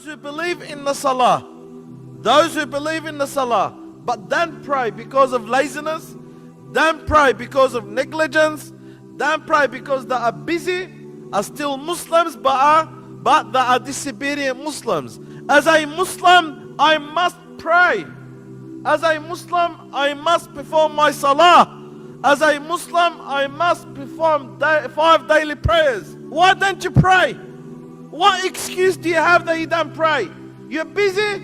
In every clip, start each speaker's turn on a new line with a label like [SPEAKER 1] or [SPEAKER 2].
[SPEAKER 1] who believe in the salah, but don't pray because of laziness, don't pray because of negligence, don't pray because they are busy, are still Muslims, but they are disobedient Muslims. As a Muslim, I must pray. As a Muslim, I must perform my salah. As a Muslim, I must perform 5 daily prayers. Why don't you pray? What excuse do you have that you don't pray? You're busy?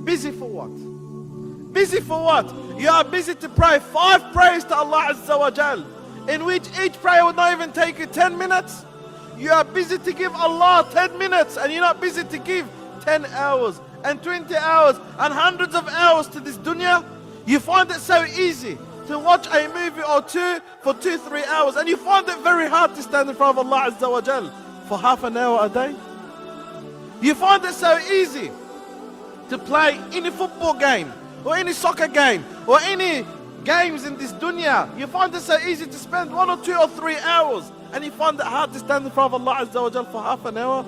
[SPEAKER 1] Busy for what? Busy for what? You are busy to pray 5 prayers to Allah Azza wa Jal, in which each prayer would not even take you 10 minutes. You are busy to give Allah 10 minutes, and you're not busy to give 10 hours and 20 hours and hundreds of hours to this dunya. You find it so easy to watch a movie or two for 2-3 hours, and you find it very hard to stand in front of Allah Azza wa Jal for half an hour a day. You find it so easy to play any football game or any soccer game or any games in this dunya. You find it so easy to spend 1 or 2 or 3 hours, and you find it hard to stand in front of Allah Azza wa Jal for half an hour.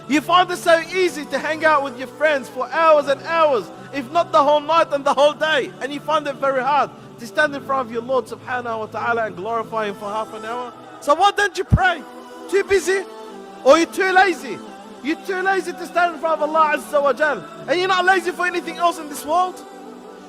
[SPEAKER 1] You find it so easy to hang out with your friends for hours and hours, if not the whole night and the whole day, and you find it very hard to stand in front of your Lord subhanahu wa ta'ala and glorify Him for half an hour. So why don't you pray? Too busy? Or you're too lazy? You're too lazy to stand in front of Allah Azza wa Jal, and you're not lazy for anything else in this world?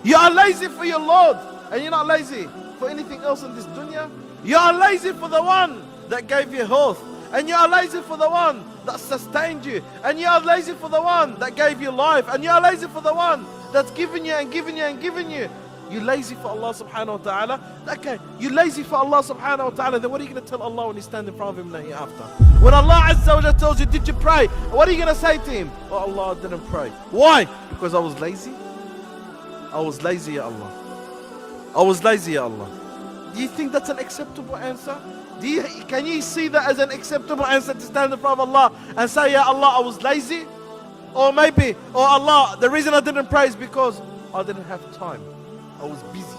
[SPEAKER 1] You are lazy for your Lord, and you're not lazy for anything else in this dunya? You are lazy for the one that gave you health, and you are lazy for the one that sustained you, and you are lazy for the one that gave you life, and you are lazy for the one that's given you and given you and given you. You're lazy for Allah subhanahu wa ta'ala. Okay, you're lazy for Allah subhanahu wa ta'ala, then what are you going to tell Allah when you stand in front of Him hereafter? When Allah Azza wa Jalla tells you, did you pray? What are you going to say to Him? Oh Allah, I didn't pray. Why? Because I was lazy? I was lazy, Ya Allah. I was lazy, Ya Allah. Do you think that's an acceptable answer? Can you see that as an acceptable answer to stand in front of Allah and say, Ya Allah, I was lazy? Or maybe, oh Allah, the reason I didn't pray is because I didn't have time. I was busy.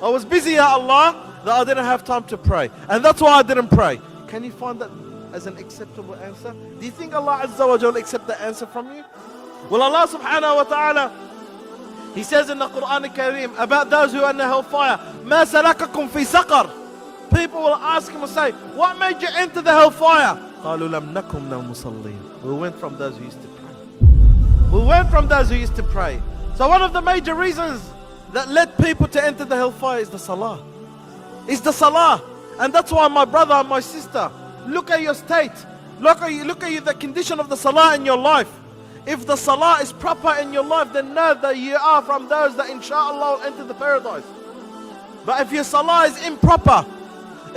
[SPEAKER 1] I was busy, Ya Allah, that I didn't have time to pray. And that's why I didn't pray. Can you find that as an acceptable answer? Do you think Allah Azza wa Jalla accept the answer from you? Well, Allah subhanahu wa ta'ala, He says in the Quran al-Kareem about those who are in the hellfire, مَا سَلَكَكُمْ فِي سَقَرٍ. People will ask Him and say, what made you enter the hellfire? قَالُوا لَمْ نَكُمْ نَوْ مُصَلِّينَ. We went from those who used to pray. We went from those who used to pray. So one of the major reasons that led people to enter the hellfire is the salah. It's the salah. And that's why, my brother and my sister, look at your state. Look at the condition of the salah in your life. If the salah is proper in your life, then know that you are from those that inshallah will enter the paradise. But if your salah is improper,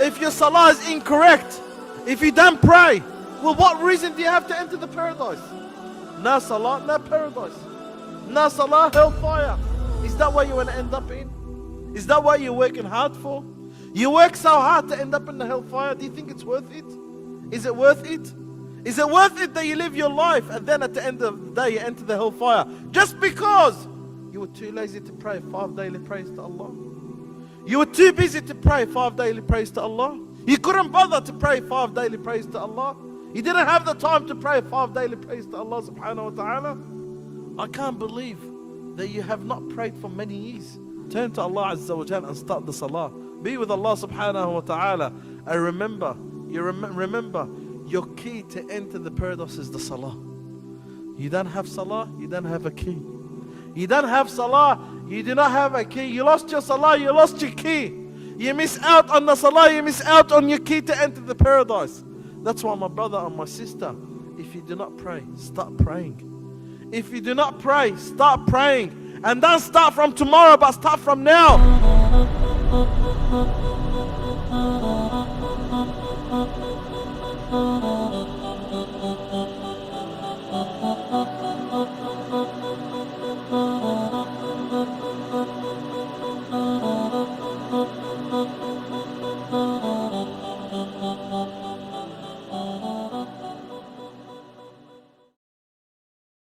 [SPEAKER 1] if your salah is incorrect, if you don't pray, well, what reason do you have to enter the paradise? No salah, no paradise. No salah, hellfire. Is that what you want to end up in? Is that what you're working hard for? You work so hard to end up in the hellfire. Do you think it's worth it? Is it worth it? Is it worth it that you live your life and then at the end of the day you enter the hellfire just because you were too lazy to pray 5 daily prayers to Allah? You were too busy to pray 5 daily prayers to Allah? You couldn't bother to pray 5 daily prayers to Allah? You didn't have the time to pray 5 daily prayers to Allah subhanahu wa ta'ala? I can't believe that you have not prayed for many years. Turn to Allah Azza wa Jalla and start the salah. Be with Allah subhanahu wa ta'ala. And remember, your key to enter the paradise is the salah. You don't have salah, you don't have a key. You don't have salah, you do not have a key. You lost your salah, you lost your key. You miss out on the salah, you miss out on your key to enter the paradise. That's why, my brother and my sister, if you do not pray, start praying. If you do not pray, start praying. And don't start from tomorrow, but start from now.